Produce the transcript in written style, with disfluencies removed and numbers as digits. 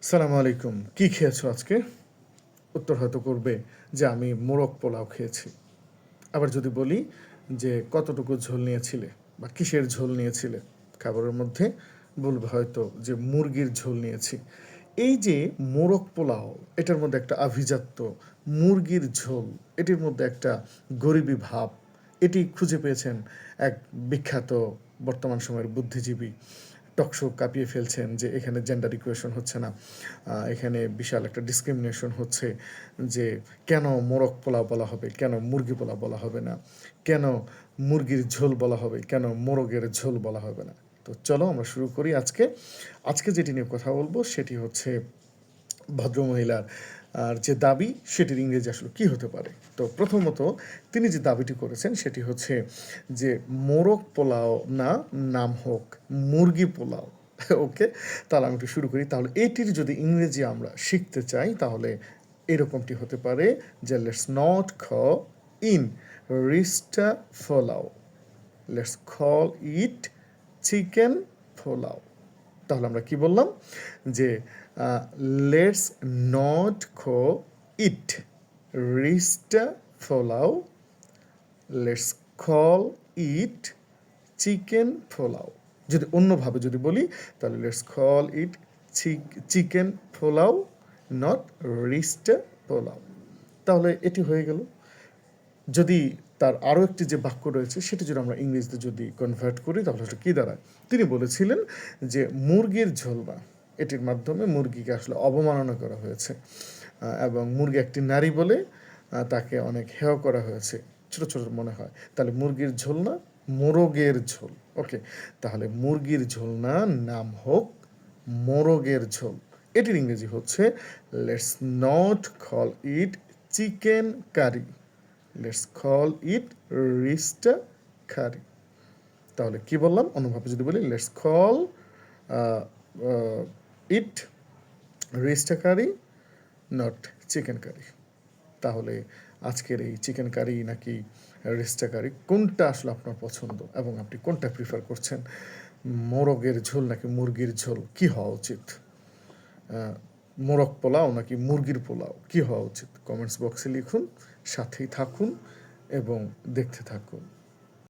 সালামু আলাইকুম। কি খেয়েছো আজকে? উত্তর হয়তো করবে যে আমি মোরগ পোলাও খেয়েছি। আবার যদি বলি যে কতটুকু ঝোল নিয়েছিলে বা কিসের ঝোল নিয়েছিলে? খাবারের মধ্যে বলবে হয়তো যে মুরগির ঝোল নিয়েছি। এই যে মোরগ পোলাও, এটার মধ্যে একটা আভিজাত্য, মুরগির ঝোল, এটির মধ্যে একটা গরিবি ভাব, এটি খুঁজে পেয়েছেন এক বিখ্যাত বর্তমান সময়ের বুদ্ধিজীবী। টকশো কাঁপিয়ে ফেলছেন যে এখানে জেন্ডার ইকুয়েশন হচ্ছে না, এখানে বিশাল একটা ডিসক্রিমিনেশন হচ্ছে, যে কেন মোরগ পোলাও বলা হবে, কেন মুরগি পোলাও বলা হবে না, কেন মুরগির ঝোল বলা হবে, কেন মোরগের ঝোল বলা হবে না। তো চলো আমরা শুরু করি। আজকে যেটি নিয়ে কথা বলবো সেটি হচ্ছে ভদ্রমহিলার আর যে দাবি সেটির ইংরেজি আসলে কী হতে পারে। তো প্রথমত তিনি যে দাবিটি করেছেন সেটি হচ্ছে যে মোরগ পোলাও না, নাম হোক মুরগি পোলাও। ওকে, তাহলে আমি একটু শুরু করি। তাহলে এটির যদি ইংরেজি আমরা শিখতে চাই তাহলে এরকমটি হতে পারে যে let's not in rista pulao, let's call it chicken pulao. তাহলে আমরা কি বললাম যে let's not eat rista pulao, let's call it chicken pulao. যদি অন্যভাবে যদি বলি তাহলে let's call it chicken pulao, not rista pulao. তাহলে এটি হয়ে গেল। যদি তার আরও একটি যে বাক্য রয়েছে সেটি যদি আমরা ইংরেজিতে যদি কনভার্ট করি তাহলে সেটা কী দাঁড়ায়? তিনি বলেছিলেন যে মুরগির ঝোল না, এটির মাধ্যমে মুরগিকে আসলে অবমাননা করা হয়েছে, এবং মুরগি একটি নারী বলে তাকে অনেক হেয় করা হয়েছে, ছোটো ছোটো মনে হয়। তাহলে মুরগির ঝোল না, মোরগের ঝোল। ওকে, তাহলে মুরগির ঝোল না, নাম হোক মোরগের ঝোল। এটির ইংরেজি হচ্ছে let's not call it chicken curry, let's call it rista curry. তাহলে কি বললাম? অন্যভাবে যদি বলি let's call it rista curry, not chicken curry. তাহলে আজকের এই চিকেন কারি নাকি রিস্টা কারি, কোনটা আসলে আপনার পছন্দ এবং আপনি কোনটা প্রিফার করছেন? মোরগের ঝোল নাকি মুরগির ঝোল? কি হওয়া উচিত? মোরগ পোলাও নাকি মুরগির পোলাও, কি হওয়া উচিত? কমেন্টস বক্সে লিখুন, সাথেই থাকুন এবং দেখতে থাকুন।